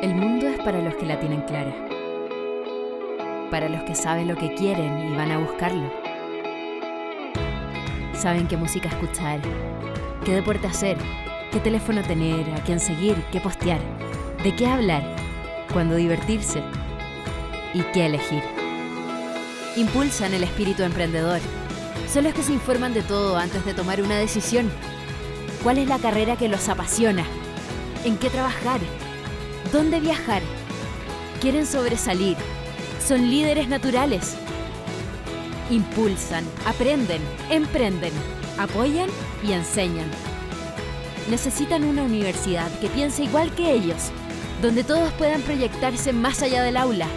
El mundo es para los que la tienen clara, para los que saben lo que quieren y van a buscarlo. Saben qué música escuchar, qué deporte hacer, qué teléfono tener, a quién seguir, qué postear, de qué hablar, cuándo divertirse y qué elegir. Impulsan el espíritu emprendedor. Son los que se informan de todo antes de tomar una decisión. ¿Cuál es la carrera que los apasiona? ¿En qué trabajar? ¿Dónde viajar? Quieren sobresalir. Son líderes naturales. Impulsan, aprenden, emprenden, apoyan y enseñan. Necesitan una universidad que piense igual que ellos, donde todos puedan proyectarse más allá del aula,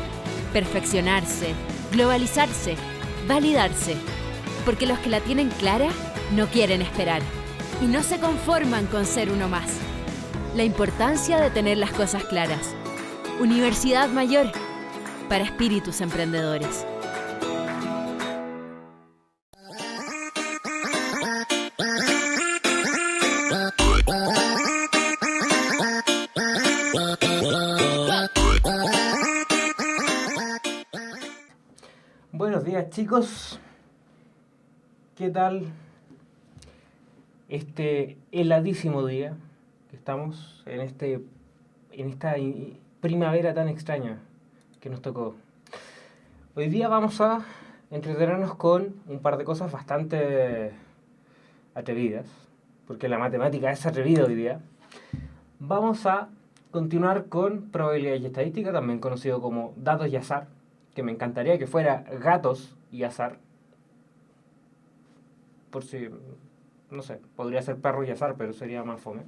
perfeccionarse, globalizarse, validarse, porque los que la tienen clara no quieren esperar y no se conforman con ser uno más. La importancia de tener las cosas claras. Universidad Mayor, para espíritus emprendedores. Buenos días, chicos. ¿Qué tal este heladísimo día que estamos en esta primavera tan extraña que nos tocó? Hoy día vamos a entretenernos con un par de cosas bastante atrevidas, porque la matemática es atrevida hoy día. Vamos a continuar con probabilidad y estadística, también conocido como datos y azar, que me encantaría que fuera gatos y azar. Por si, no sé, podría ser perro y azar, pero sería más fome.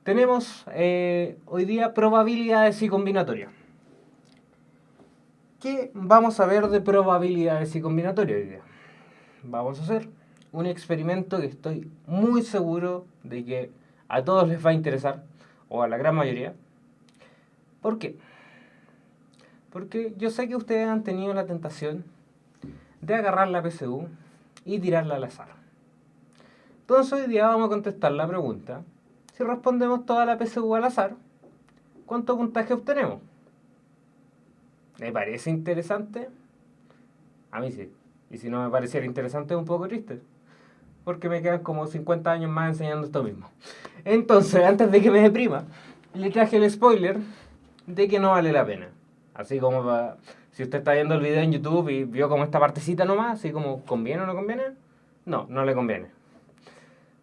Tenemos hoy día probabilidades y combinatorias. ¿Qué vamos a ver de probabilidades y combinatorias hoy día? Vamos a hacer un experimento que estoy muy seguro de que a todos les va a interesar, o a la gran mayoría. ¿Por qué? Porque yo sé que ustedes han tenido la tentación de agarrar la PSU y tirarla al azar. Entonces hoy día vamos a contestar la pregunta: si respondemos toda la PSU al azar, ¿cuánto puntaje obtenemos? ¿Me parece interesante? A mí sí. Y si no me pareciera interesante, es un poco triste, porque me quedan como 50 años más enseñando esto mismo. Entonces, antes de que me deprima, le traje el spoiler de que no vale la pena. Así como si usted está viendo el video en YouTube y vio como esta partecita nomás, así como ¿conviene o no conviene? No, no le conviene.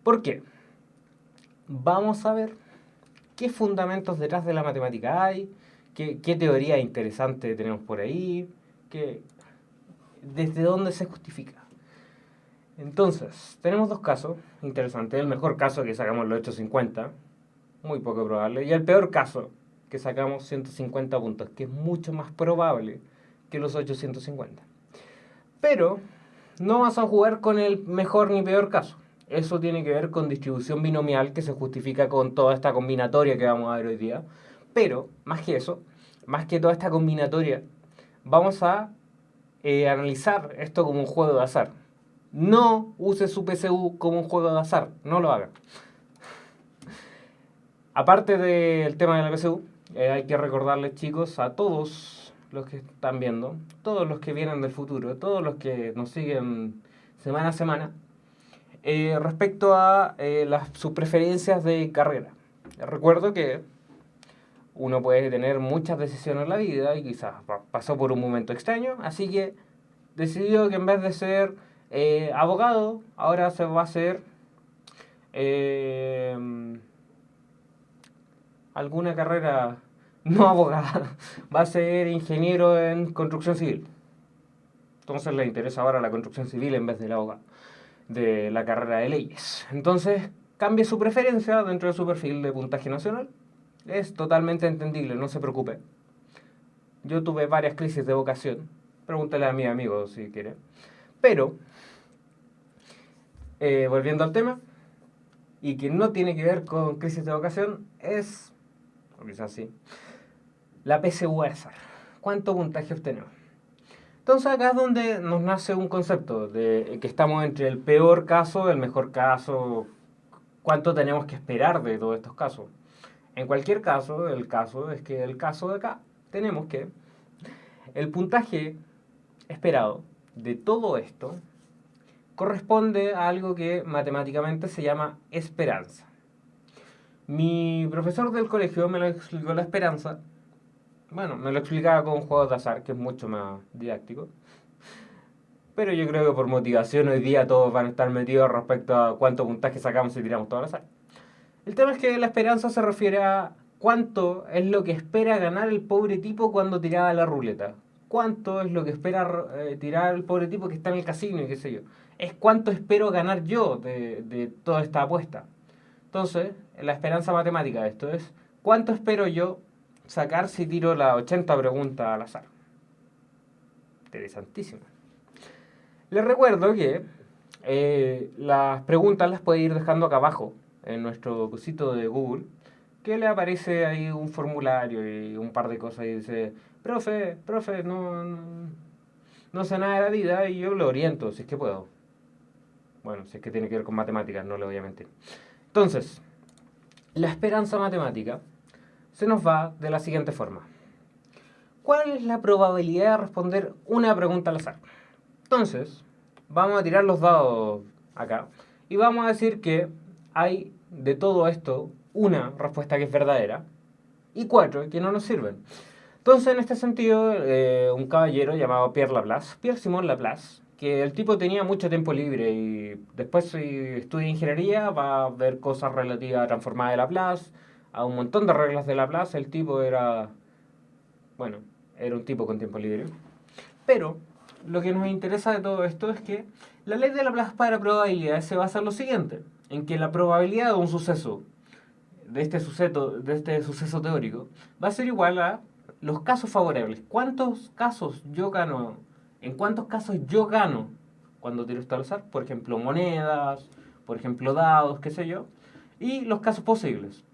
¿Por qué? Vamos a ver qué fundamentos detrás de la matemática hay, qué teoría interesante tenemos por ahí, desde dónde se justifica. Entonces, tenemos dos casos interesantes. El mejor caso, que sacamos los 850, muy poco probable, y el peor caso, que sacamos 150 puntos, que es mucho más probable que los 850. Pero no vas a jugar con el mejor ni peor caso. Eso tiene que ver con distribución binomial, que se justifica con toda esta combinatoria que vamos a ver hoy día. Pero, más que eso, más que toda esta combinatoria, vamos a analizar esto como un juego de azar. No use su PSU como un juego de azar, no lo haga. Aparte del tema de la PSU, hay que recordarles, chicos, a todos los que están viendo, todos los que vienen del futuro, todos los que nos siguen semana a semana, respecto a sus preferencias de carrera. Recuerdo que uno puede tener muchas decisiones en la vida y quizás pasó por un momento extraño, así que decidió que en vez de ser abogado, ahora se va a hacer alguna carrera no abogada, va a ser ingeniero en construcción civil. Entonces le interesa ahora la construcción civil en vez de la carrera de leyes. Entonces cambie su preferencia dentro de su perfil de puntaje nacional. Es totalmente entendible, no se preocupe. Yo tuve varias crisis de vocación. Pregúntale a mi amigo si quiere. Pero, volviendo al tema, y que no tiene que ver con crisis de vocación, es, o quizás sí, la PSU azar. ¿Cuánto puntaje obtenemos? Entonces acá es donde nos nace un concepto de que estamos entre el peor caso y el mejor caso. ¿Cuánto tenemos que esperar de todos estos casos? En cualquier caso, el caso es que el caso de acá tenemos que el puntaje esperado de todo esto corresponde a algo que matemáticamente se llama esperanza. Mi profesor del colegio me lo explicó la esperanza. Bueno, me lo explicaba con juegos de azar, que es mucho más didáctico. Pero yo creo que por motivación hoy día todos van a estar metidos respecto a cuánto puntaje sacamos si tiramos todo al azar. El tema es que la esperanza se refiere a cuánto es lo que espera ganar el pobre tipo cuando tiraba la ruleta. Cuánto es lo que espera tirar el pobre tipo que está en el casino y qué sé yo. Es cuánto espero ganar yo de toda esta apuesta. Entonces, la esperanza matemática de esto es cuánto espero yo sacar si tiro las 80 preguntas al azar. Interesantísimo. Les recuerdo que las preguntas las puede ir dejando acá abajo en nuestro cosito de Google, que le aparece ahí un formulario y un par de cosas y dice, profe, no sé nada de la vida y yo lo oriento, si es que puedo. Bueno, si es que tiene que ver con matemáticas, no le voy a mentir. Entonces, la esperanza matemática se nos va de la siguiente forma. ¿Cuál es la probabilidad de responder una pregunta al azar? Entonces, vamos a tirar los dados acá y vamos a decir que hay de todo esto una respuesta que es verdadera y 4 que no nos sirven. Entonces, en este sentido, un caballero llamado Pierre Simon Laplace, que el tipo tenía mucho tiempo libre y después si estudia ingeniería va a ver cosas relativas a transformadas de Laplace, a un montón de reglas de Laplace. El tipo era, bueno, era un tipo con tiempo libre. Pero lo que nos interesa de todo esto es que la ley de Laplace para probabilidades se basa en lo siguiente, en que la probabilidad de un suceso, de este suceso teórico, va a ser igual a los casos favorables. ¿Cuántos casos yo gano? ¿En cuántos casos yo gano cuando tiro esto al azar? Por ejemplo, monedas, por ejemplo, dados, qué sé yo. Y los casos posibles.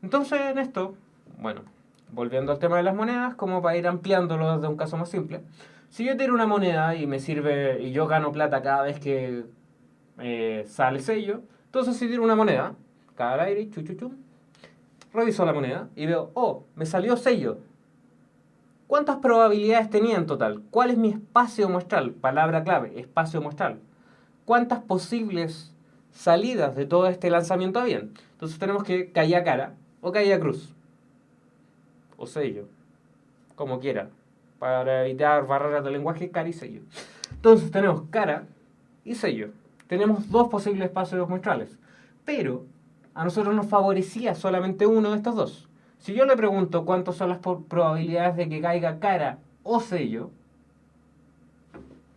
Entonces, en esto, bueno, volviendo al tema de las monedas, como para ir ampliándolo desde un caso más simple. Si yo tiro una moneda y me sirve, y yo gano plata cada vez que sale sello, entonces si tiro una moneda, cada al aire, reviso la moneda y veo, oh, me salió sello. ¿Cuántas probabilidades tenía en total? ¿Cuál es mi espacio muestral? Palabra clave, espacio muestral. ¿Cuántas posibles salidas de todo este lanzamiento había? Entonces tenemos que caía cara o caía cruz. O sello. Como quiera. Para evitar barreras de lenguaje, cara y sello. Entonces tenemos cara y sello. Tenemos dos posibles espacios muestrales. Pero a nosotros nos favorecía solamente uno de estos dos. Si yo le pregunto cuántas son las probabilidades de que caiga cara o sello,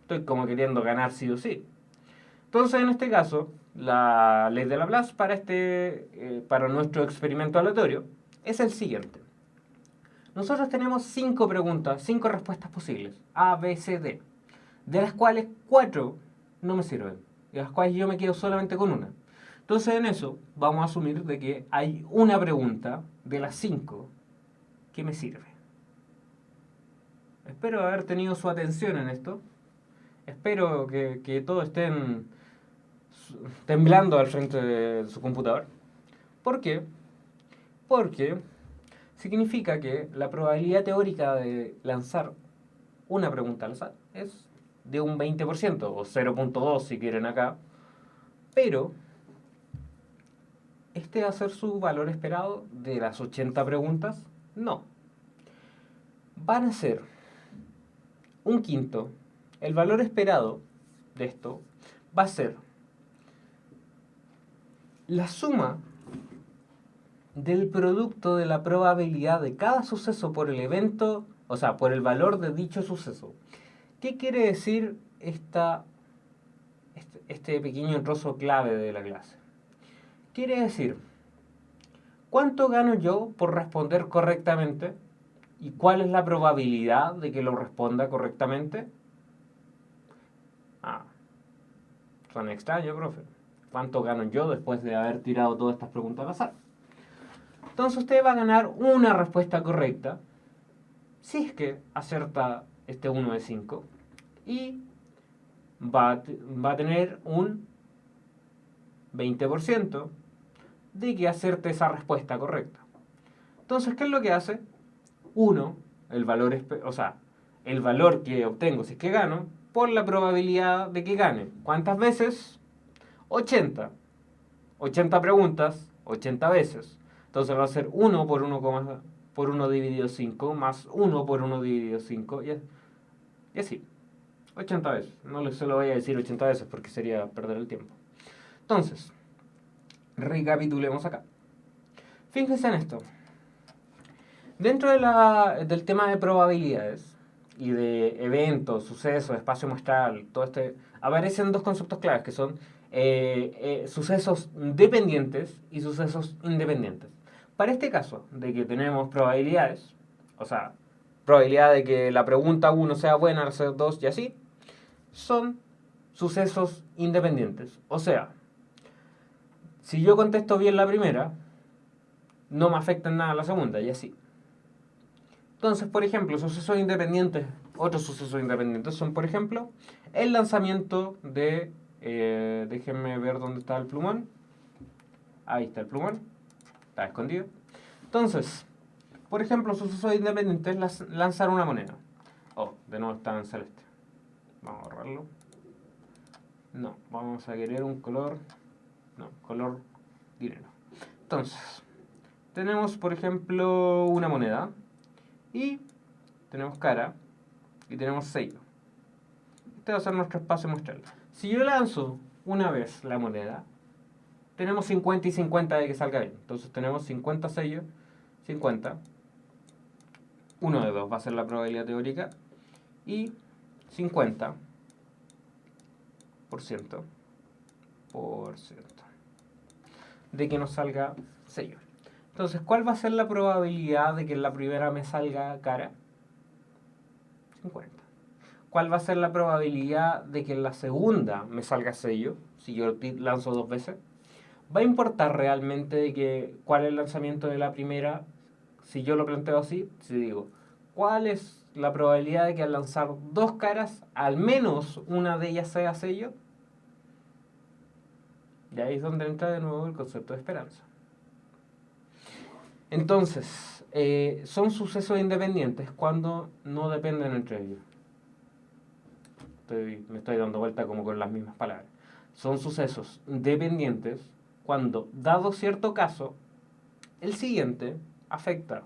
estoy como queriendo ganar sí o sí. Entonces, en este caso, la ley de Laplace para nuestro experimento aleatorio es el siguiente. Nosotros tenemos 5 preguntas, 5 respuestas posibles, A, B, C, D, de las cuales 4 no me sirven, de las cuales yo me quedo solamente con una. Entonces, en eso vamos a asumir de que hay una pregunta de las 5 que me sirve. Espero haber tenido su atención en esto. Espero que todos estén temblando al frente de su computador. ¿Por qué? Porque significa que la probabilidad teórica de lanzar una pregunta al azar es de un 20%, o 0.2 si quieren acá. Pero ¿este va a ser su valor esperado de las 80 preguntas? No. Van a ser un quinto. El valor esperado de esto va a ser la suma del producto de la probabilidad de cada suceso por el evento, o sea, por el valor de dicho suceso. ¿Qué quiere decir este pequeño trozo clave de la clase? Quiere decir, ¿cuánto gano yo por responder correctamente? ¿Y cuál es la probabilidad de que lo responda correctamente? Suena extraño, profe. ¿Cuánto gano yo después de haber tirado todas estas preguntas al azar? Entonces usted va a ganar una respuesta correcta si es que acerta este 1 de 5 y va a tener un 20% de que acerte esa respuesta correcta. Entonces, ¿qué es lo que hace? 1, el valor, o sea, el valor que obtengo si es que gano, por la probabilidad de que gane. ¿Cuántas veces? 80. 80 preguntas, 80 veces. Entonces va a ser 1 por 1 dividido 5 más 1 por 1 dividido 5 y así. 80 veces. No se lo voy a decir 80 veces porque sería perder el tiempo. Entonces, recapitulemos acá. Fíjense en esto. Dentro del tema de probabilidades y de eventos, sucesos, espacio muestral, aparecen dos conceptos claves que son sucesos dependientes y sucesos independientes. Para este caso, de que tenemos probabilidades, o sea, probabilidad de que la pregunta 1 sea buena, la 2 y así, son sucesos independientes. O sea, si yo contesto bien la primera, no me afecta en nada la segunda y así. Entonces, por ejemplo, sucesos independientes, otros sucesos independientes son, por ejemplo, el lanzamiento de... déjenme ver dónde está el plumón. Ahí está el plumón. Está escondido. Entonces, por ejemplo, sucesos independientes es lanzar una moneda. Oh, de nuevo está en celeste. Vamos a borrarlo. No, vamos a querer un color... No, color dinero. Entonces, tenemos, por ejemplo, una moneda. Y tenemos cara y tenemos sello. Este va a ser nuestro espacio muestral. Si yo lanzo una vez la moneda, tenemos 50 y 50 de que salga bien. Entonces tenemos 50 sellos, 50. 1 de 2 va a ser la probabilidad teórica. Y 50% de que nos salga sello. Entonces, ¿cuál va a ser la probabilidad de que en la primera me salga cara? 50. ¿Cuál va a ser la probabilidad de que en la segunda me salga sello? Si yo lanzo 2 veces. ¿Va a importar realmente cuál es el lanzamiento de la primera? Si yo lo planteo así, si digo, ¿cuál es la probabilidad de que al lanzar 2 caras, al menos una de ellas sea sello? Y ahí es donde entra de nuevo el concepto de esperanza. Entonces, son sucesos independientes cuando no dependen entre ellos. Me estoy dando vuelta como con las mismas palabras. Son sucesos dependientes cuando, dado cierto caso, el siguiente afecta.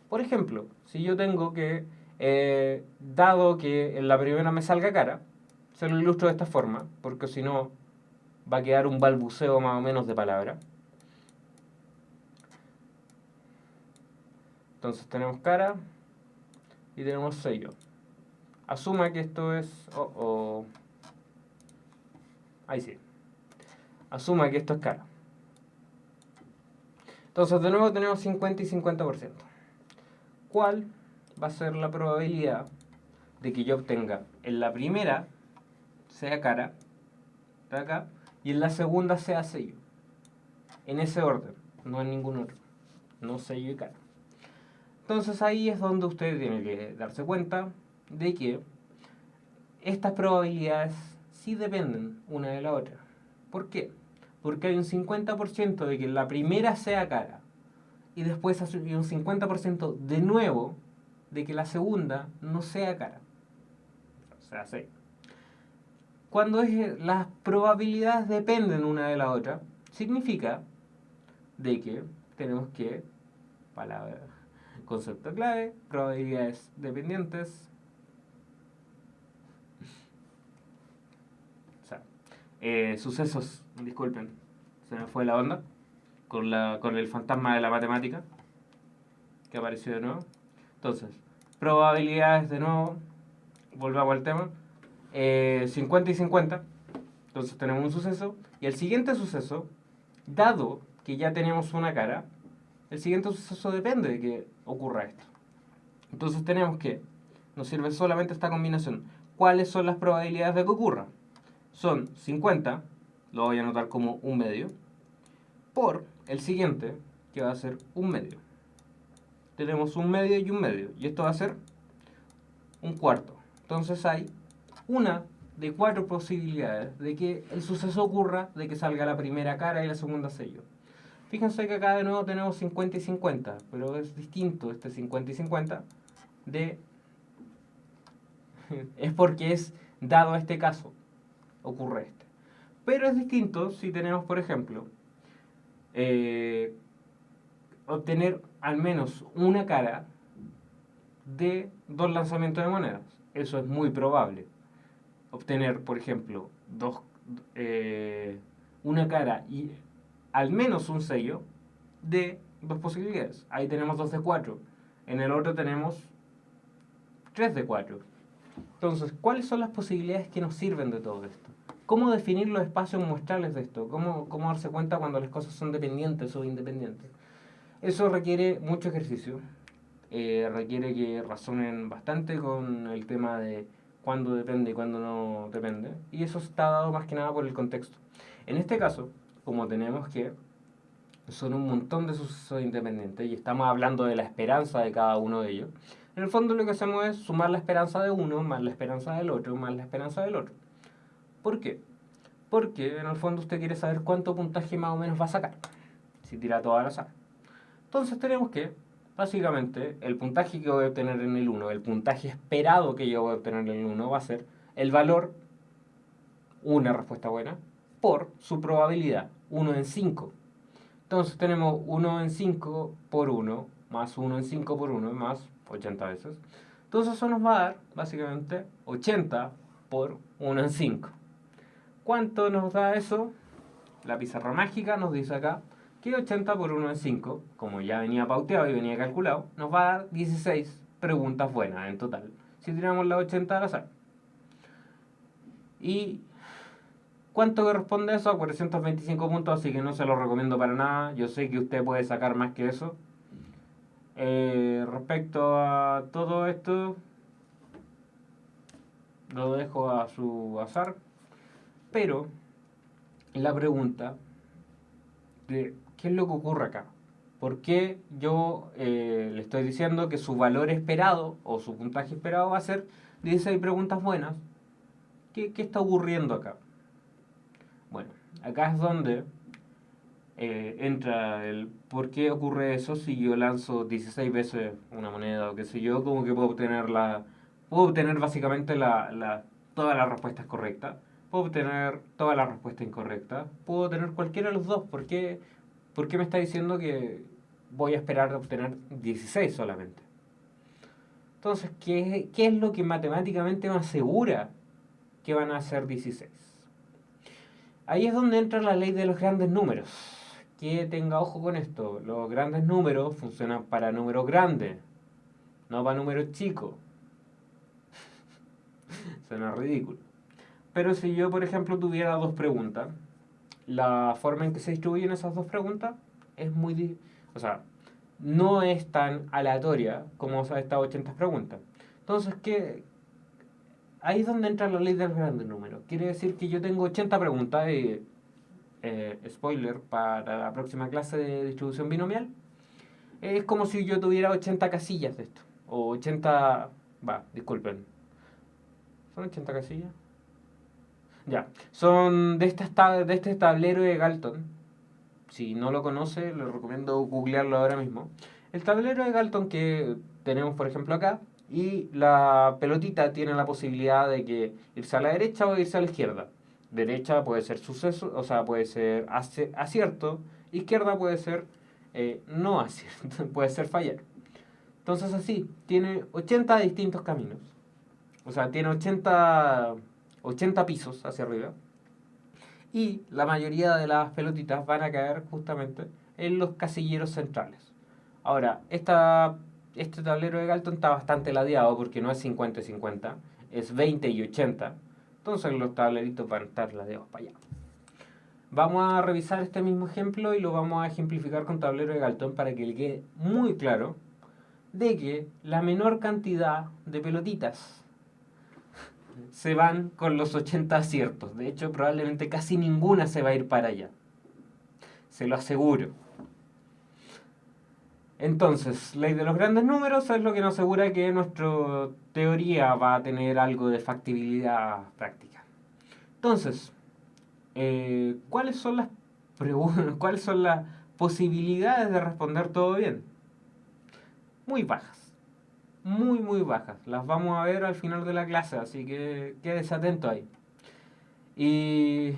Por ejemplo, si yo tengo que, dado que en la primera me salga cara, se lo ilustro de esta forma, porque si no va a quedar un balbuceo más o menos de palabras. Entonces tenemos cara y tenemos sello. Asuma que esto es... Ahí sí. Asuma que esto es cara. Entonces de nuevo tenemos 50 y 50%. ¿Cuál va a ser la probabilidad de que yo obtenga en la primera sea cara, de acá, y en la segunda sea sello? En ese orden, no en ningún otro. No sello y cara. Entonces ahí es donde usted tiene que darse cuenta de que estas probabilidades sí dependen una de la otra. ¿Por qué? Porque hay un 50% de que la primera sea cara y después hay un 50% de nuevo de que la segunda no sea cara. O sea, sí. Cuando las probabilidades dependen una de la otra, significa de que tenemos que, concepto clave, probabilidades dependientes. O sea, sucesos, disculpen, se me fue la onda con el fantasma de la matemática que apareció de nuevo. Entonces, probabilidades de nuevo, volvamos al tema, 50 y 50. Entonces tenemos un suceso y el siguiente suceso, dado que ya tenemos una cara, el siguiente suceso depende de que ocurra esto. Entonces tenemos que, nos sirve solamente esta combinación. ¿Cuáles son las probabilidades de que ocurra? Son 50, lo voy a anotar como un medio, por el siguiente, que va a ser un medio. Tenemos un medio y un medio, y esto va a ser un cuarto. Entonces hay una de 4 posibilidades de que el suceso ocurra, de que salga la primera cara y la segunda sello. Fíjense que acá de nuevo tenemos 50 y 50, pero es distinto este 50 y 50 de... es porque es dado este caso, ocurre este. Pero es distinto si tenemos, por ejemplo, obtener al menos una cara de dos lanzamientos de monedas. Eso es muy probable. Obtener, por ejemplo, una cara y al menos un sello de dos posibilidades. Ahí tenemos 2 de 4. En el otro tenemos 3 de 4. Entonces, ¿cuáles son las posibilidades que nos sirven de todo esto? ¿Cómo definir los espacios muestrales de esto? ¿Cómo darse cuenta cuando las cosas son dependientes o independientes? Eso requiere mucho ejercicio. Requiere que razonen bastante con el tema de cuándo depende y cuándo no depende. Y eso está dado más que nada por el contexto. En este caso, como tenemos que son un montón de sucesos independientes y estamos hablando de la esperanza de cada uno de ellos, en el fondo lo que hacemos es sumar la esperanza de uno, más la esperanza del otro, más la esperanza del otro. ¿Por qué? Porque en el fondo usted quiere saber cuánto puntaje más o menos va a sacar, si tira todo al azar. Entonces tenemos que, básicamente, el puntaje que voy a obtener en el 1, el puntaje esperado que yo voy a obtener en el 1 va a ser el valor, una respuesta buena, por su probabilidad, 1 en 5. Entonces tenemos 1 en 5 por 1, más 1 en 5 por 1, más 80 veces. Entonces eso nos va a dar, básicamente, 80 por 1 en 5. ¿Cuánto nos da eso? La pizarra mágica nos dice acá que 80 por 1 en 5, como ya venía pauteado y venía calculado, nos va a dar 16 preguntas buenas en total, si tiramos las 80 al azar. ¿Y cuánto corresponde eso? A 425 puntos, así que no se lo recomiendo para nada. Yo sé que usted puede sacar más que eso. Respecto a todo esto, lo dejo a su azar. Pero la pregunta de qué es lo que ocurre acá. ¿Por qué yo le estoy diciendo que su valor esperado o su puntaje esperado va a ser 16 preguntas buenas? ¿Qué está ocurriendo acá? Bueno, acá es donde entra el por qué ocurre eso si yo lanzo 16 veces una moneda o qué sé yo, como que puedo obtener básicamente todas las respuestas correctas, puedo obtener todas las respuestas incorrectas, puedo tener cualquiera de los dos. ¿Por qué me está diciendo que voy a esperar a obtener 16 solamente? Entonces, ¿qué es lo que matemáticamente me asegura que van a ser 16? Ahí es donde entra la ley de los grandes números. Que tenga ojo con esto. Los grandes números funcionan para números grandes, no para números chicos. Suena ridículo. Pero si yo, por ejemplo, tuviera dos preguntas, la forma en que se distribuyen esas dos preguntas es no es tan aleatoria como estas 80 preguntas. Entonces, ahí es donde entra la ley de los grandes números. Quiere decir que yo tengo 80 preguntas y, spoiler, para la próxima clase de distribución binomial, es como si yo tuviera 80 casillas de esto. O 80... disculpen. ¿Son 80 casillas? Ya. Son de este tablero de Galton. Si no lo conoce, le recomiendo googlearlo ahora mismo. El tablero de Galton que tenemos, por ejemplo, acá, y la pelotita tiene la posibilidad de que irse a la derecha o irse a la izquierda. Derecha puede ser puede ser acierto. Izquierda puede ser no acierto, puede ser fallar. Entonces así, tiene 80 distintos caminos. O sea, tiene 80 pisos hacia arriba. Y la mayoría de las pelotitas van a caer justamente en los casilleros centrales. Ahora, este tablero de Galton está bastante ladeado porque no es 50 y 50, es 20 y 80. Entonces los tableritos van a estar ladeados para allá. Vamos a revisar este mismo ejemplo y lo vamos a ejemplificar con tablero de Galton para que le quede muy claro de que la menor cantidad de pelotitas se van con los 80 aciertos. De hecho, probablemente casi ninguna se va a ir para allá. Se lo aseguro. Entonces, ley de los grandes números es lo que nos asegura que nuestra teoría va a tener algo de factibilidad práctica. Entonces, ¿cuáles son las posibilidades de responder todo bien. Muy bajas. Muy, muy bajas. Las vamos a ver al final de la clase, así que quédese atento ahí. Y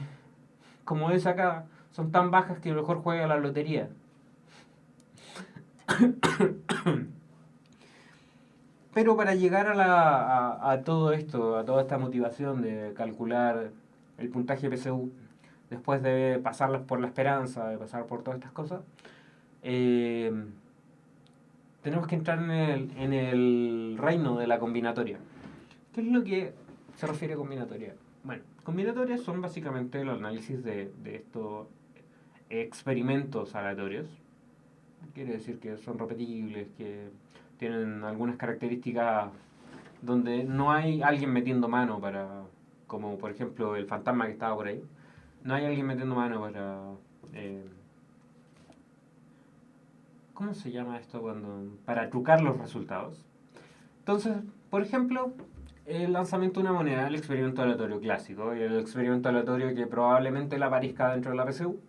como dice acá, son tan bajas que mejor juega la lotería. Pero para llegar a todo esto, a toda esta motivación de calcular el puntaje PSU, después de pasarlas por la esperanza, de pasar por todas estas cosas, eh, tenemos que entrar en el reino de la combinatoria. ¿Qué es lo que se refiere a combinatoria? Bueno, combinatorias son básicamente el análisis de estos experimentos aleatorios. Quiere decir que son repetibles, que tienen algunas características donde no hay alguien metiendo mano para, como por ejemplo el fantasma que estaba por ahí, no hay alguien metiendo mano para, eh, ¿cómo se llama esto cuando? Para trucar los resultados. Entonces, por ejemplo, el lanzamiento de una moneda, el experimento aleatorio clásico, y el experimento aleatorio que probablemente le aparezca dentro de la PSU,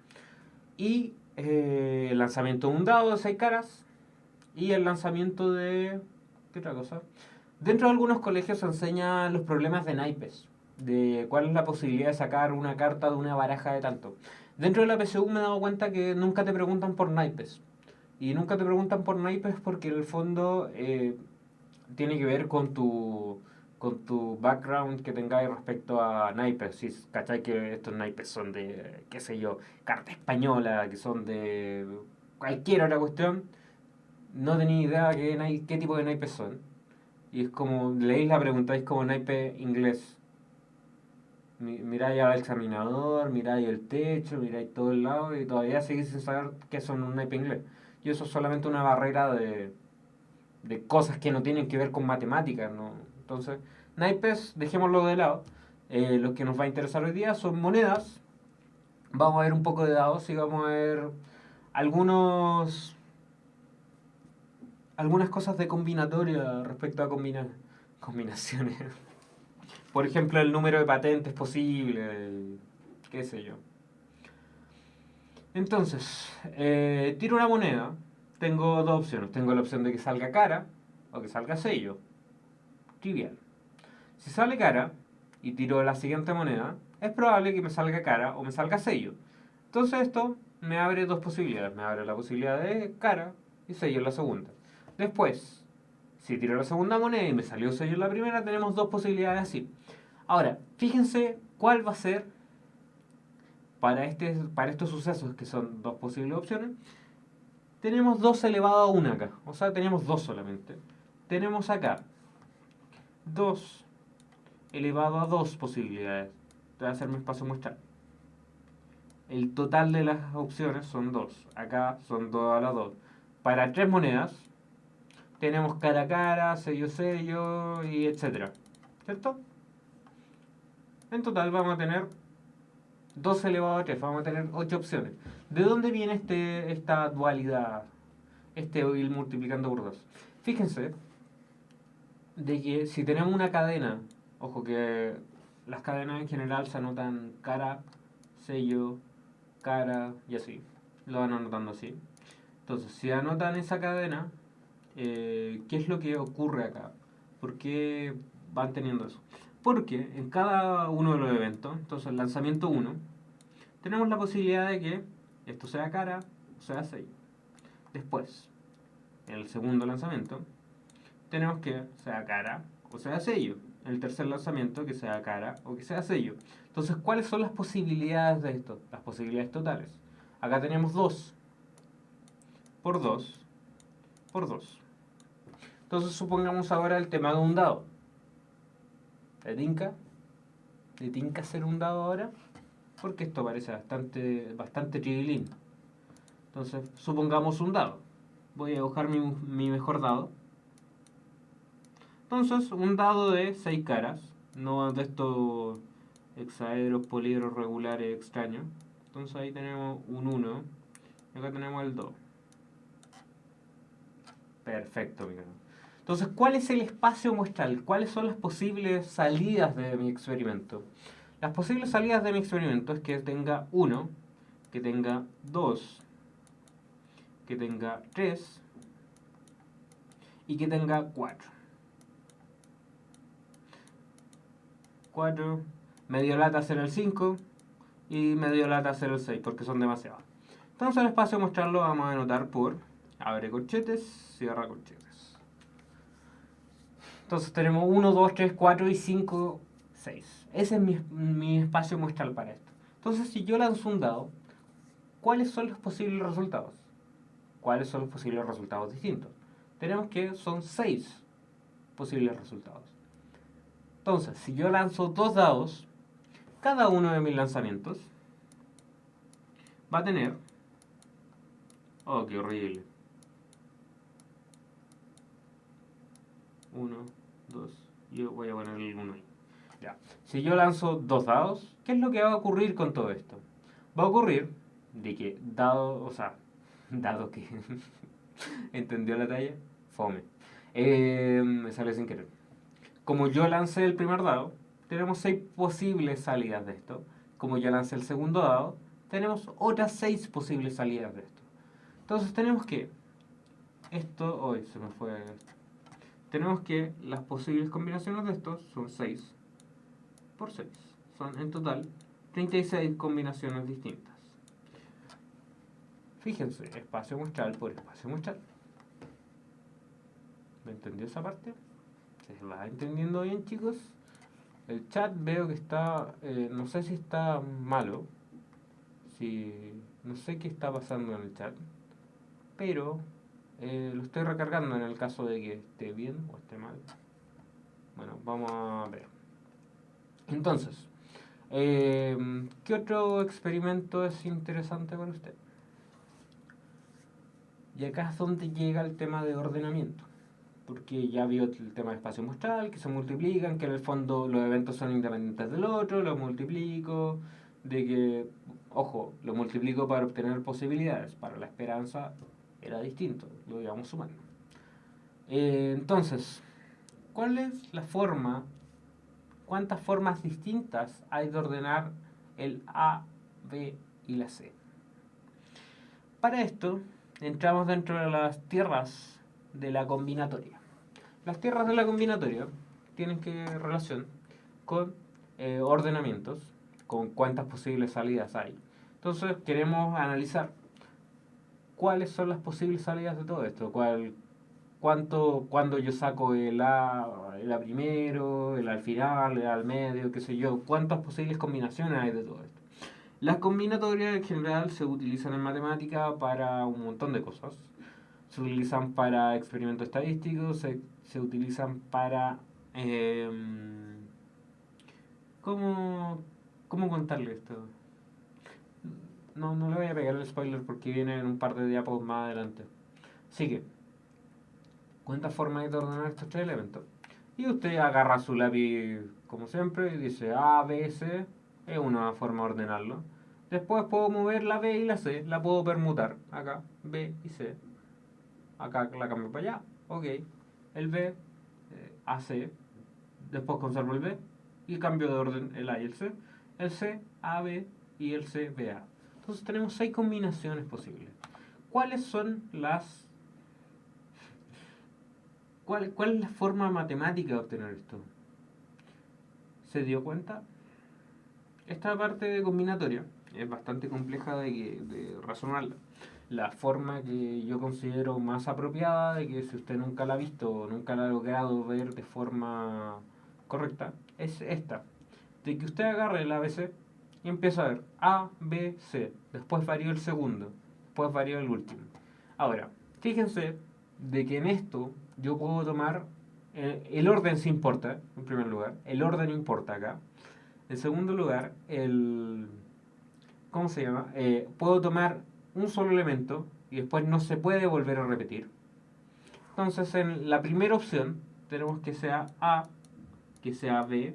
y el lanzamiento de un dado de 6 caras, y el lanzamiento de... ¿qué otra cosa? Dentro de algunos colegios se enseñan los problemas de naipes, de cuál es la posibilidad de sacar una carta de una baraja de tanto. Dentro de la PSU me he dado cuenta que nunca te preguntan por naipes. Y nunca te preguntan por naipes porque en el fondo tiene que ver con tu background que tengáis respecto a naipes. Si cachai que estos naipes son de, qué sé yo, carta española, que son de cualquier otra cuestión, no tenéis idea qué tipo de naipes son. Y es como, leéis la preguntáis como naipe inglés. Miráis al examinador, miráis el techo, miráis todo el lado y todavía seguís sin saber qué son un naipe inglés. Y eso es solamente una barrera de cosas que no tienen que ver con matemáticas, ¿no? Entonces, naipes, dejémoslo de lado. Lo que nos va a interesar hoy día son monedas. Vamos a ver un poco de dados y vamos a ver algunos algunas cosas de combinatoria respecto a combinaciones. Por ejemplo, el número de patentes posible, qué sé yo. Entonces, tiro una moneda. Tengo dos opciones. Tengo la opción de que salga cara o que salga sello. Trivial. Si sale cara y tiro la siguiente moneda, es probable que me salga cara o me salga sello. Entonces esto me abre dos posibilidades. Me abre la posibilidad de cara y sello en la segunda. Después, si tiro la segunda moneda y me salió sello en la primera, tenemos dos posibilidades así. Ahora, fíjense cuál va a ser para estos sucesos, que son dos posibles opciones. Tenemos 2 elevado a 1 acá. O sea, tenemos 2 solamente. Tenemos acá 2 elevado a 2 posibilidades. Voy a hacer mi espacio muestral. El total de las opciones son 2. Acá son 2 a la 2. Para 3 monedas, tenemos cara a cara, sello sello y etcétera. ¿Cierto? En total vamos a tener 2 elevado a 3, vamos a tener 8 opciones. ¿De dónde viene esta dualidad? Este ir multiplicando por 2. Fíjense de que si tenemos una cadena, ojo que las cadenas en general se anotan cara, sello, cara y así. Lo van anotando así. Entonces, si anotan esa cadena, ¿qué es lo que ocurre acá? ¿Por qué van teniendo eso? Porque en cada uno de los eventos, entonces el lanzamiento 1, tenemos la posibilidad de que esto sea cara o sea sello. Después, en el segundo lanzamiento, tenemos que sea cara o sea sello. En el tercer lanzamiento, que sea cara o que sea sello. Entonces, ¿cuáles son las posibilidades de esto? Las posibilidades totales. Acá tenemos 2 por 2 por 2. Entonces, supongamos ahora el tema de un dado. ¿Le tinca? ¿Le tinca hacer un dado ahora? Porque esto parece bastante trivilín. Entonces, supongamos un dado. Voy a buscar mi mejor dado. Entonces, un dado de 6 caras. No de estos hexaedros, poliedros regulares extraños. Entonces ahí tenemos un 1. Y acá tenemos el 2. Perfecto, mira. Entonces, ¿cuál es el espacio muestral? ¿Cuáles son las posibles salidas de mi experimento? Las posibles salidas de mi experimento es que tenga 1, que tenga 2, que tenga 3 y que tenga 4. 4, medio lata será el 5 y medio lata será el 6 porque son demasiados. Entonces el espacio muestral lo vamos a anotar por abre corchetes, cierra corchetes. Entonces tenemos 1, 2, 3, 4 y 5, 6. Ese es mi espacio muestral para esto. Entonces si yo lanzo un dado, ¿cuáles son los posibles resultados? ¿Cuáles son los posibles resultados distintos? Tenemos que son 6 posibles resultados. Entonces, si yo lanzo 2 dados, cada uno de mis lanzamientos va a tener... Oh, qué horrible. 1, 2, yo voy a poner el 1 ahí. Ya. Si yo lanzo 2 dados, ¿qué es lo que va a ocurrir con todo esto? Va a ocurrir de que dado que entendió la talla, fome. Me sale sin querer. Como yo lancé el primer dado, tenemos 6 posibles salidas de esto. Como yo lancé el segundo dado, tenemos otras 6 posibles salidas de esto. Entonces tenemos que esto, hoy se me fue esto. Tenemos que las posibles combinaciones de estos son 6 por 6. Son en total 36 combinaciones distintas. Fíjense, espacio muestral por espacio muestral. ¿Me entendió esa parte? ¿Se va entendiendo bien, chicos? El chat veo que está, no sé si está malo, no sé qué está pasando en el chat, pero lo estoy recargando en el caso de que esté bien o esté mal. Bueno, vamos a ver. Entonces, ¿qué otro experimento es interesante para usted? Y acá es donde llega el tema de ordenamiento. Porque ya vio el tema de espacio muestral, que se multiplican, que en el fondo los eventos son independientes del otro, los multiplico, de que, ojo, lo multiplico para obtener posibilidades, para la esperanza era distinto, lo íbamos sumando. Entonces, ¿cuál es la forma, cuántas formas distintas hay de ordenar el A, B y la C? Para esto, entramos dentro de las tierras de la combinatoria. Las tierras de la combinatoria tienen que relación con ordenamientos, con cuántas posibles salidas hay. Entonces queremos analizar cuáles son las posibles salidas de todo esto, cuándo yo saco el A primero, el A al final, el A al medio, qué sé yo, cuántas posibles combinaciones hay de todo esto. Las combinatorias en general se utilizan en matemática para un montón de cosas. Se utilizan para experimentos estadísticos, se utilizan para... ¿cómo contarle esto? No le voy a pegar el spoiler porque viene en un par de diapos más adelante. Así que, ¿cuántas formas hay de ordenar estos 3 elementos? Y usted agarra su lápiz, como siempre, y dice A, B, C. Es una forma de ordenarlo. Después puedo mover la B y la C, la puedo permutar. Acá, B y C. Acá la cambio para allá, ok. El B, AC, después conservo el B y cambio de orden el A y el C. El C, AB y el C, BA. Entonces tenemos 6 combinaciones posibles. ¿Cuáles son las... ¿Cuál es la forma matemática de obtener esto? ¿Se dio cuenta? Esta parte de combinatoria es bastante compleja de razonarla. La forma que yo considero más apropiada, de que si usted nunca la ha visto o nunca la ha logrado ver de forma correcta, es esta. De que usted agarre el ABC y empieza a ver A, B, C. Después varió el segundo. Después varió el último. Ahora, fíjense de que en esto yo puedo tomar... el orden sí importa, en primer lugar. El orden importa acá. En segundo lugar, ¿cómo se llama? Puedo tomar un solo elemento y después no se puede volver a repetir. Entonces, en la primera opción, tenemos que sea A, que sea B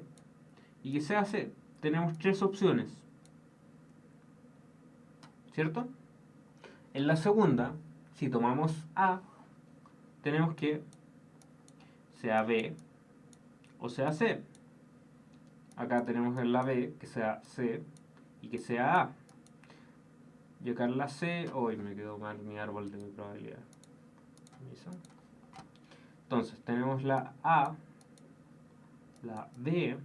y que sea C. Tenemos 3 opciones. ¿Cierto? En la segunda, si tomamos A, tenemos que sea B o sea C. Acá tenemos en la B que sea C y que sea A. llegar a la C. Hoy me quedó mal mi árbol de probabilidad. Entonces tenemos la A, la B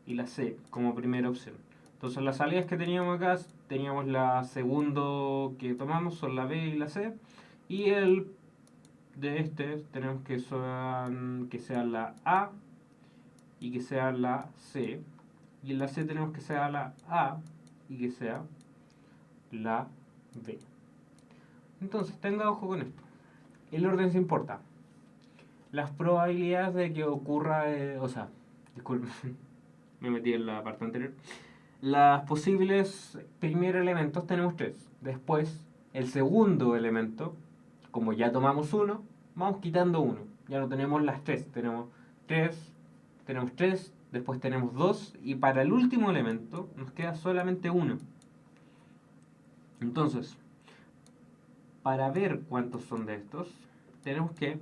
y la C como primera opción. Entonces las salidas que teníamos acá, teníamos la segundo que tomamos, son la B y la C. Y el de este tenemos que sea la A y que sea la C. Y en la C tenemos que sea la A y que sea la B. Entonces tenga ojo con esto. El orden se importa. Las probabilidades de que ocurra, disculpen, me metí en la parte anterior. Las posibles primeros elementos tenemos 3. Después, el segundo elemento, como ya tomamos uno, vamos quitando uno. Ya no tenemos las 3. Tenemos 3, después tenemos 2 y para el último elemento nos queda solamente uno. Entonces, para ver cuántos son de estos, tenemos que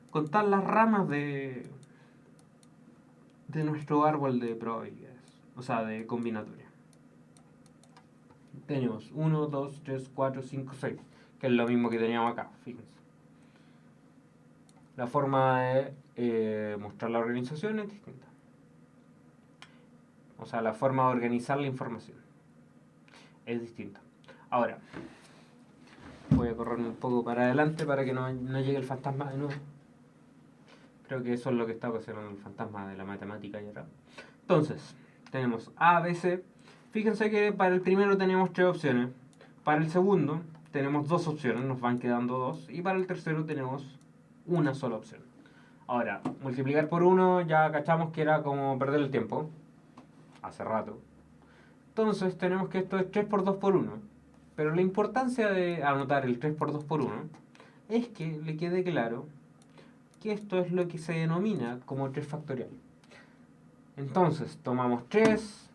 contar las ramas de nuestro árbol de probabilidades, o sea, de combinatoria. Tenemos 1, 2, 3, 4, 5, 6, que es lo mismo que teníamos acá, fíjense. La forma de mostrar la organización es distinta. O sea, la forma de organizar la información es distinta. Ahora, voy a correrme un poco para adelante para que no llegue el fantasma de nuevo. Creo que eso es lo que está ocasionando el fantasma de la matemática y ahora. Entonces, tenemos A, B, C. Fíjense que para el primero tenemos 3 opciones. Para el segundo tenemos 2 opciones, nos van quedando 2. Y para el tercero tenemos una sola opción. Ahora, multiplicar por 1 ya cachamos que era como perder el tiempo. Hace rato. Entonces tenemos que esto es 3 por 2 por 1. Pero la importancia de anotar el 3 por 2 por 1 es que le quede claro que esto es lo que se denomina como 3 factorial. Entonces, tomamos 3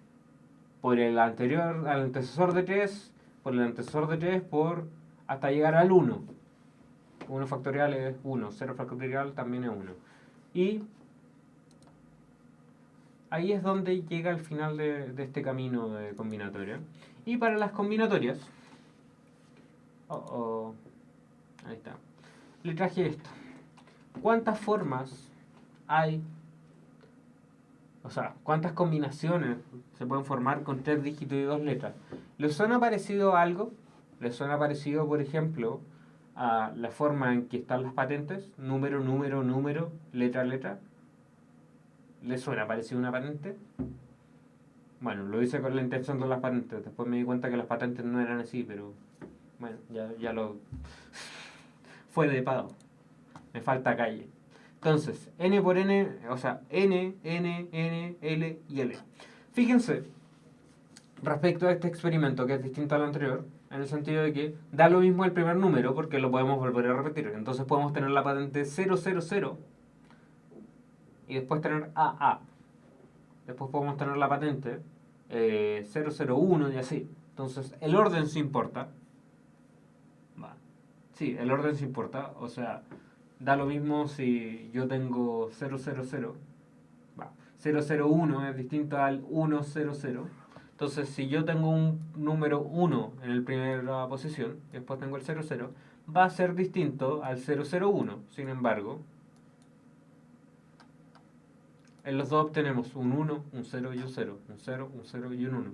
por el anterior, al antecesor de 3, por el antecesor de 3, hasta llegar al 1. 1 factorial es 1, 0 factorial también es 1. Y ahí es donde llega el final de este camino de combinatoria. Y para las combinatorias, ahí está, le traje esto. ¿Cuántas formas hay? O sea, ¿cuántas combinaciones se pueden formar con 3 dígitos y 2 letras? ¿Les suena parecido a algo? ¿Les suena parecido, por ejemplo, a la forma en que están las patentes? Número, número, número, letra, letra. ¿Les suena parecido a una patente? Bueno, lo hice con la intención de las patentes. Después me di cuenta que las patentes no eran así, pero bueno, ya lo... fue de pago. Me falta calle. Entonces, n por n, o sea, n, l y l. Fíjense, respecto a este experimento, que es distinto al anterior, en el sentido de que da lo mismo el primer número, porque lo podemos volver a repetir. Entonces podemos tener la patente 000 y después tener AA. Después podemos tener la patente 001 y así. Entonces, el orden sí importa. Sí, el orden sí importa. O sea, da lo mismo si yo tengo 000, 001 es distinto al 100. Entonces, si yo tengo un número 1 en la primera posición, y después tengo el 00, va a ser distinto al 001. Sin embargo, en los dos obtenemos un 1, un 0 y un 0. Un 0, un 0 y un 1.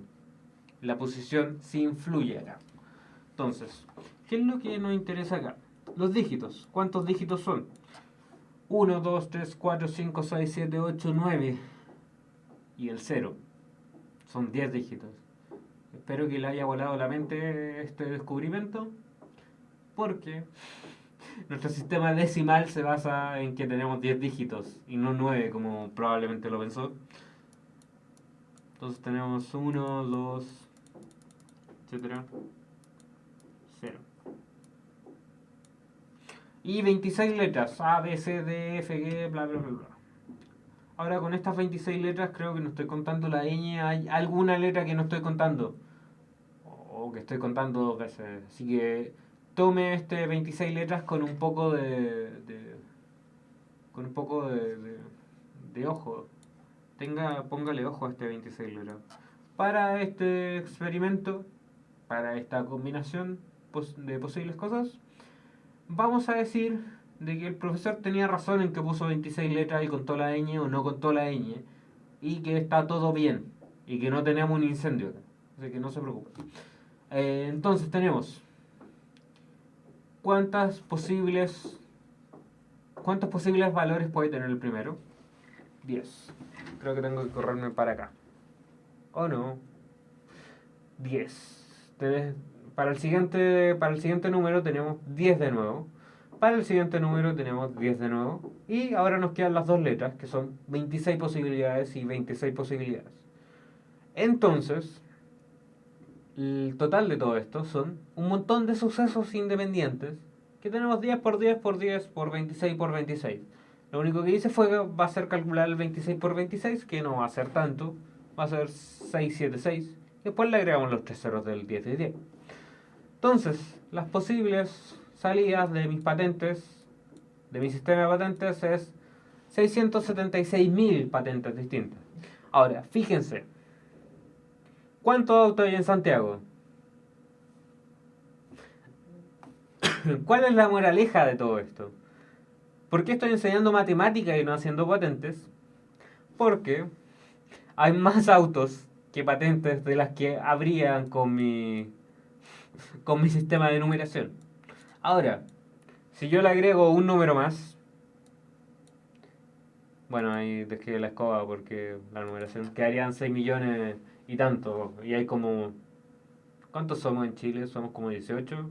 La posición sí influye acá. Entonces, ¿qué es lo que nos interesa acá? Los dígitos. ¿Cuántos dígitos son? 1, 2, 3, 4, 5, 6, 7, 8, 9. Y el 0. Son 10 dígitos. Espero que le haya volado la mente este descubrimiento, porque nuestro sistema decimal se basa en que tenemos 10 dígitos y no 9 como probablemente lo pensó. Entonces tenemos 1, 2, etcétera, 0. Y 26 letras, A, B, C, D, F, G, bla, bla, bla, bla. Ahora con estas 26 letras creo que no estoy contando la ñ, hay alguna letra que no estoy contando. O que estoy contando 2 veces. Así que tome este 26 letras con un poco con un poco de ojo. Póngale ojo a este 26 letras. Para este experimento para esta combinación de posibles cosas, vamos a decir de que el profesor tenía razón en que puso 26 letras y contó la ñ o no contó la ñ, y que está todo bien, y que no tenemos un incendio, así que no se preocupe. Entonces tenemos cuántos posibles valores puede tener el primero. 10. Creo que tengo que correrme para acá. ¿O no? 10. Para el siguiente número tenemos 10 de nuevo. Para el siguiente número tenemos 10 de nuevo. Y ahora nos quedan las dos letras, que son 26 posibilidades y 26 posibilidades. Entonces, el total de todo esto son un montón de sucesos independientes, que tenemos 10 por 10 por 10 por 26 por 26. Lo único que hice va a ser calcular el 26 por 26, que no va a ser tanto, va a ser 676. Después le agregamos los 3 ceros del 10 y 10. Entonces, las posibles salidas de mis patentes, de mi sistema de patentes, es 676.000 patentes distintas. Ahora, fíjense, ¿cuántos autos hay en Santiago? ¿Cuál es la moraleja de todo esto? ¿Por qué estoy enseñando matemáticas y no haciendo patentes? Porque hay más autos que patentes de las que habrían con mi sistema de numeración. Ahora, si yo le agrego un número más, bueno, ahí dejé la escoba porque la numeración quedarían 6 millones y tanto. Y hay como... ¿Cuántos somos en Chile? Somos como 18,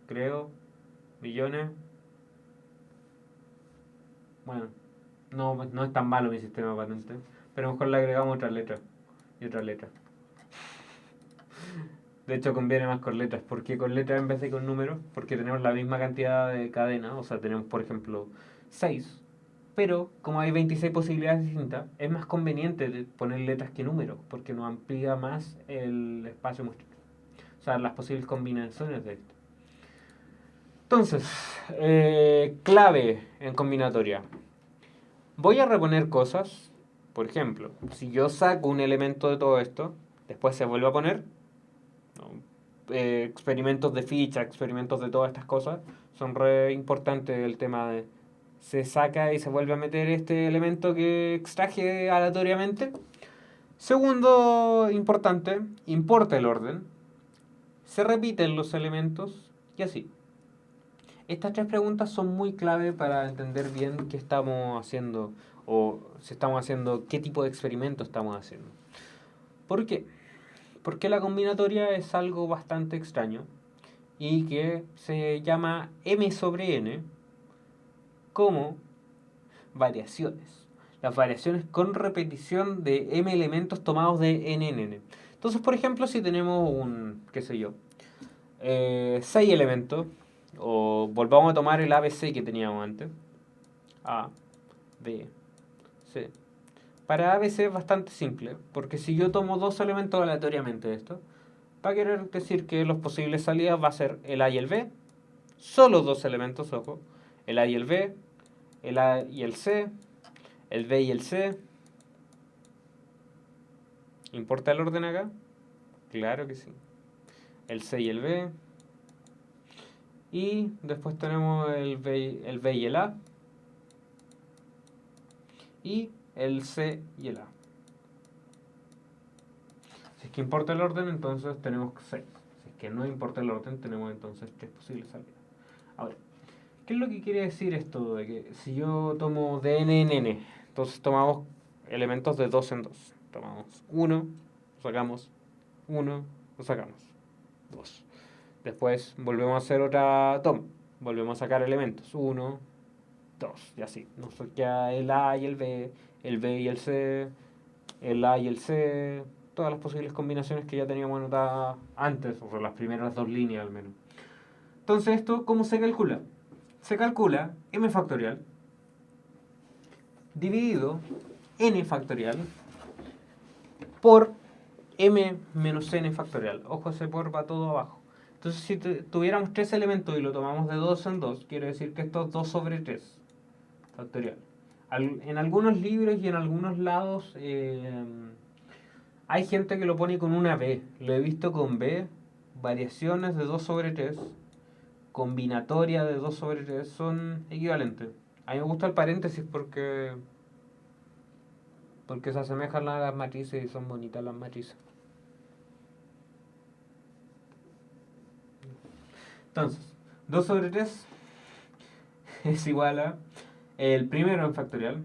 creo, millones. Bueno, no es tan malo mi sistema de patentes, pero mejor le agregamos otra letra y otra letra. De hecho, conviene más con letras. ¿Por qué con letras en vez de con números? Porque tenemos la misma cantidad de cadenas. O sea, tenemos, por ejemplo, 6. Pero, como hay 26 posibilidades distintas, es más conveniente poner letras que números, porque nos amplía más el espacio muestreo. O sea, las posibles combinaciones de esto. Entonces, clave en combinatoria. Voy a reponer cosas. Por ejemplo, si yo saco un elemento de todo esto, después se vuelve a poner. Experimentos de ficha, experimentos de todas estas cosas, son re importantes el tema de se saca y se vuelve a meter este elemento que extraje aleatoriamente. Segundo importante, importa el orden, se repiten los elementos y así. Estas tres preguntas son muy clave para entender bien qué estamos haciendo o si estamos haciendo, qué tipo de experimento estamos haciendo. ¿Por qué? Porque la combinatoria es algo bastante extraño y que se llama m sobre n como variaciones. Las variaciones con repetición de m elementos tomados de n en n. Entonces, por ejemplo, si tenemos qué sé yo, 6 elementos, o volvamos a tomar el ABC que teníamos antes, A, B, C. Para ABC es bastante simple, porque si yo tomo dos elementos aleatoriamente de esto, va a querer decir que los posibles salidas va a ser el A y el B, solo dos elementos, ojo, el A y el B, el A y el C, el B y el C. ¿Importa el orden acá? Claro que sí. El C y el B. Y después tenemos el B y el A. Y el C y el A. Si es que importa el orden, entonces tenemos 6. Si es que no importa el orden, tenemos entonces 3 posibles salidas. Ahora, ¿qué es lo que quiere decir esto? De que si yo tomo de n en n, entonces tomamos elementos de 2 en 2. Tomamos 1, sacamos 1, lo sacamos 2. Después volvemos a hacer otra toma. Volvemos a sacar elementos 1, 2 y así. Nos queda el A y el B y el C, el A y el C, todas las posibles combinaciones que ya teníamos anotadas antes, o sea, las primeras dos líneas al menos. Entonces, ¿esto cómo se calcula? Se calcula m factorial dividido n factorial por m menos n factorial. Ojo, ese por va todo abajo. Entonces, si tuviéramos 3 elementos y lo tomamos de 2 en 2, quiere decir que esto es 2 sobre 3 factorial. En algunos libros y en algunos lados hay gente que lo pone con una b. Lo he visto con b variaciones de 2 sobre 3, combinatoria de 2 sobre 3 son equivalentes. A mí me gusta el paréntesis porque se asemejan a las matrices y son bonitas las matrices. Entonces, 2 sobre 3 es igual a el primero en factorial,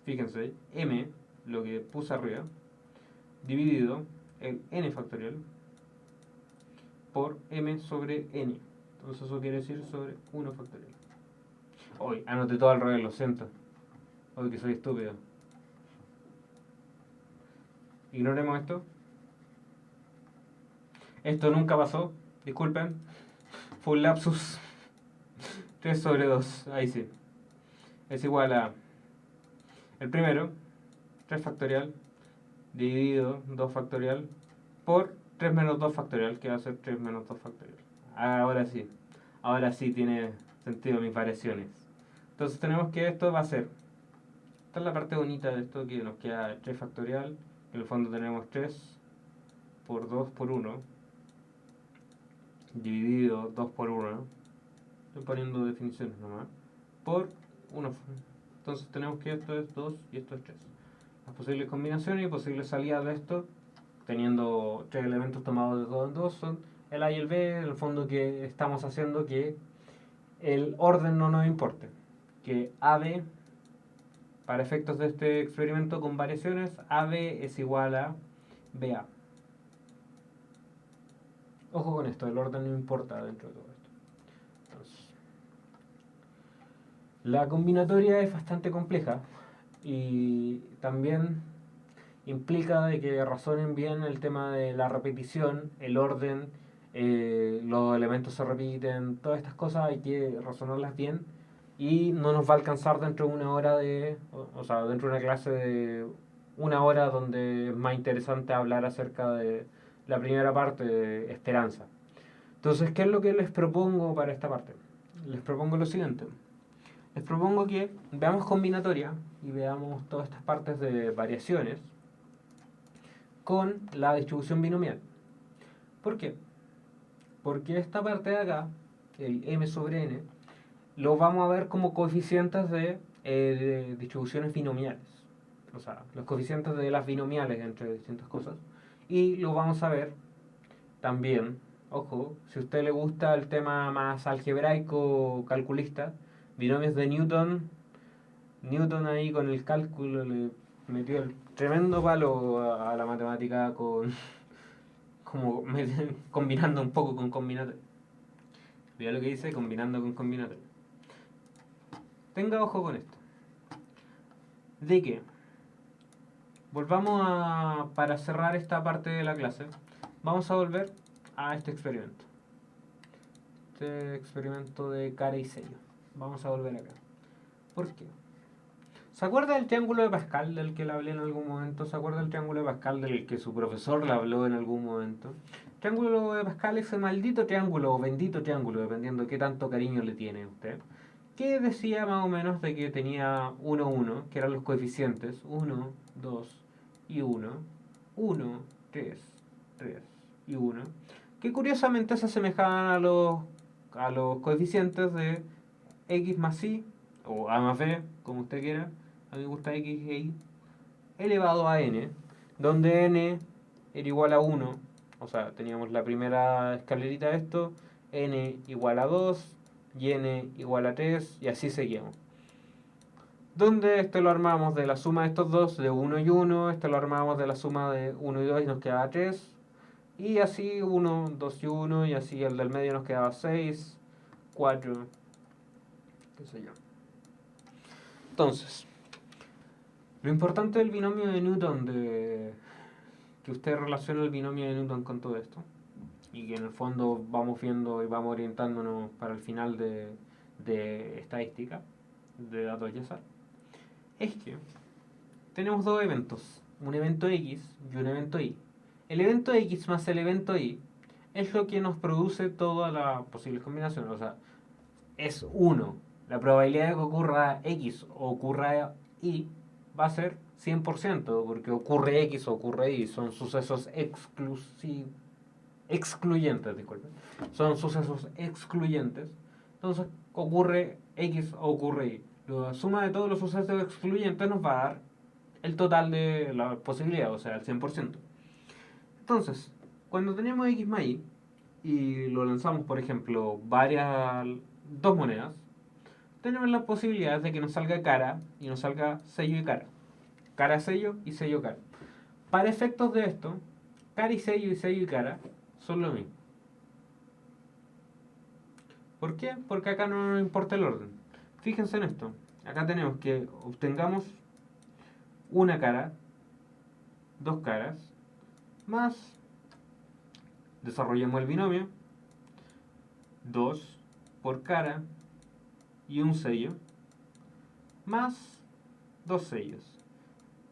fíjense, m, lo que puse arriba, dividido el n factorial por m sobre n. Entonces eso quiere decir sobre 1 factorial. Hoy anoté todo al revés, lo siento. Hoy que soy estúpido. Ignoremos esto. Esto nunca pasó, disculpen. Fue un lapsus. 3 sobre 2, ahí sí. Es igual a el primero, 3 factorial, dividido 2 factorial por 3 menos 2 factorial, que va a ser 3 menos 2 factorial. Ahora sí tiene sentido mis variaciones. Entonces tenemos que esto va a ser, esta es la parte bonita de esto, que nos queda 3 factorial, en el fondo tenemos 3 por 2 por 1, dividido 2 por 1, estoy poniendo definiciones nomás, por 1. Entonces tenemos que esto es 2 y esto es 3. Las posibles combinaciones y posibles salidas de esto, teniendo 3 elementos tomados de 2 en 2, son el A y el B. En el fondo que estamos haciendo que el orden no nos importe. Que AB, para efectos de este experimento con variaciones, AB es igual a BA. Ojo con esto, el orden no importa dentro de todo esto. Entonces, la combinatoria es bastante compleja y también implica de que razonen bien el tema de la repetición, el orden, los elementos se repiten, todas estas cosas hay que razonarlas bien y no nos va a alcanzar dentro de una hora o sea, dentro de una clase de una hora donde es más interesante hablar acerca de la primera parte de esperanza. Entonces, ¿qué es lo que les propongo para esta parte? Les propongo lo siguiente. Les propongo que veamos combinatoria y veamos todas estas partes de variaciones con la distribución binomial. ¿Por qué? Porque esta parte de acá, el m sobre n, lo vamos a ver como coeficientes de distribuciones binomiales. O sea, los coeficientes de las binomiales entre distintas cosas. Y lo vamos a ver también, ojo, si a usted le gusta el tema más algebraico, calculista, binomios de Newton ahí con el cálculo le metió el tremendo palo a la matemática como combinando un poco con combinatoria. Vea lo que dice, combinando con combinatoria. Tenga ojo con esto. ¿De qué? Volvamos para cerrar esta parte de la clase, vamos a volver a este experimento. Este experimento de cara y sello. Vamos a volver acá. ¿Por qué? ¿Se acuerda del triángulo de Pascal del que le hablé en algún momento? ¿Se acuerda del triángulo de Pascal del que su profesor le habló en algún momento? El triángulo de Pascal es ese maldito triángulo o bendito triángulo, dependiendo de qué tanto cariño le tiene usted, que decía más o menos de que tenía 1, 1, que eran los coeficientes 1, 2 y 1, 1, 3, 3 y 1, que curiosamente se asemejaban a los coeficientes de x más y, o a más b, como usted quiera. A mí me gusta x e y, elevado a n, donde n era igual a 1, o sea, teníamos la primera escalerita de esto, n igual a 2, y n igual a 3, y así seguimos. Donde esto lo armamos de la suma de estos dos, de 1 y 1, esto lo armamos de la suma de 1 y 2 y nos quedaba 3, y así 1, 2 y 1, y así el del medio nos quedaba 6, 4, qué sé yo. Entonces, lo importante del binomio de Newton, que usted relacione el binomio de Newton con todo esto, y que en el fondo vamos viendo y vamos orientándonos para el final de estadística, de datos y azar, es que tenemos dos eventos, un evento X y un evento Y. El evento X más el evento Y es lo que nos produce todas las posibles combinaciones, o sea, es 1. La probabilidad de que ocurra X o ocurra Y va a ser 100%, porque ocurre X o ocurre Y, son sucesos excluyentes, disculpen. Son sucesos excluyentes. Entonces ocurre X o ocurre Y. La suma de todos los sucesos excluyentes nos va a dar el total de la posibilidad, o sea, el 100%. Entonces, cuando tenemos X más Y y lo lanzamos, por ejemplo, dos monedas, tenemos la posibilidad de que nos salga cara y nos salga sello y cara. Cara, sello y sello, cara. Para efectos de esto, cara y sello y cara son lo mismo. ¿Por qué? Porque acá no nos importa el orden. Fíjense en esto. Acá tenemos que obtengamos una cara, dos caras, más desarrollemos el binomio 2 por cara y un sello, más dos sellos.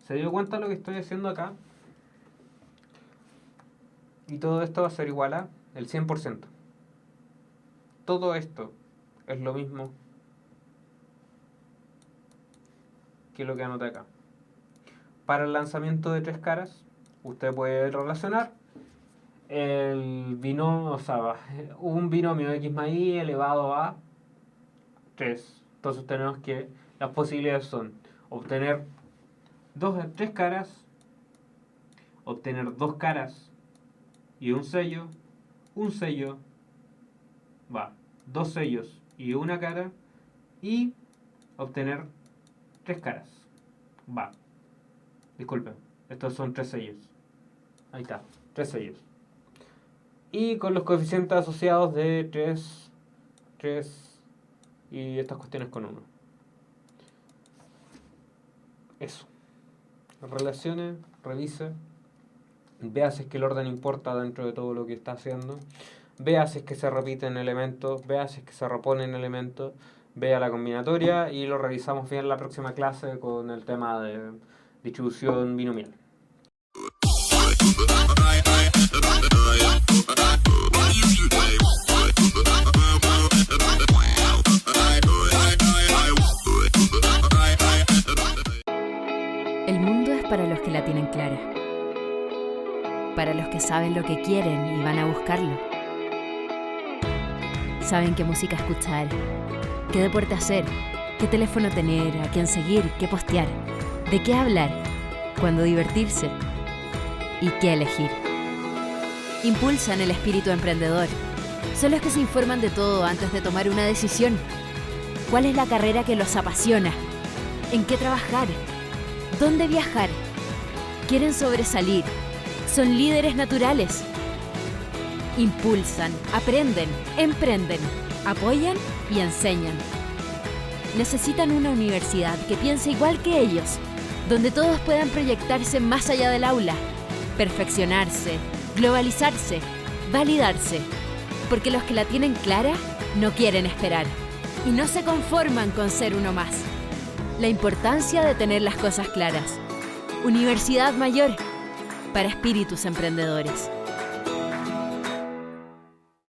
¿Se dio cuenta lo que estoy haciendo acá? Y todo esto va a ser igual a el 100%. Todo esto es lo mismo que lo que anoté acá. Para el lanzamiento de tres caras, usted puede relacionar el binomio, o sea, un binomio de X más Y elevado a 3. Entonces tenemos que las posibilidades son obtener tres caras, obtener dos caras y un sello, dos sellos y una cara, y obtener tres caras. Disculpen, estos son tres sellos. Ahí está, tres sellos. Y con los coeficientes asociados de 3 y estas cuestiones con 1. Eso. Relacione, revise, vea si es que el orden importa dentro de todo lo que está haciendo, vea si es que se repiten elementos, vea si es que se reponen elementos, vea la combinatoria y lo revisamos bien en la próxima clase con el tema de distribución binomial. El mundo es para los que la tienen clara, para los que saben lo que quieren y van a buscarlo. Saben qué música escuchar, qué deporte hacer, qué teléfono tener, a quién seguir, qué postear, de qué hablar, cuándo divertirse y qué elegir. Impulsan el espíritu emprendedor. Son los que se informan de todo antes de tomar una decisión. ¿Cuál es la carrera que los apasiona? ¿En qué trabajar? ¿Dónde viajar? Quieren sobresalir. Son líderes naturales. Impulsan, aprenden, emprenden, apoyan y enseñan. Necesitan una universidad que piense igual que ellos, donde todos puedan proyectarse más allá del aula, perfeccionarse, globalizarse, validarse, porque los que la tienen clara no quieren esperar y no se conforman con ser uno más. La importancia de tener las cosas claras. Universidad Mayor, para espíritus emprendedores.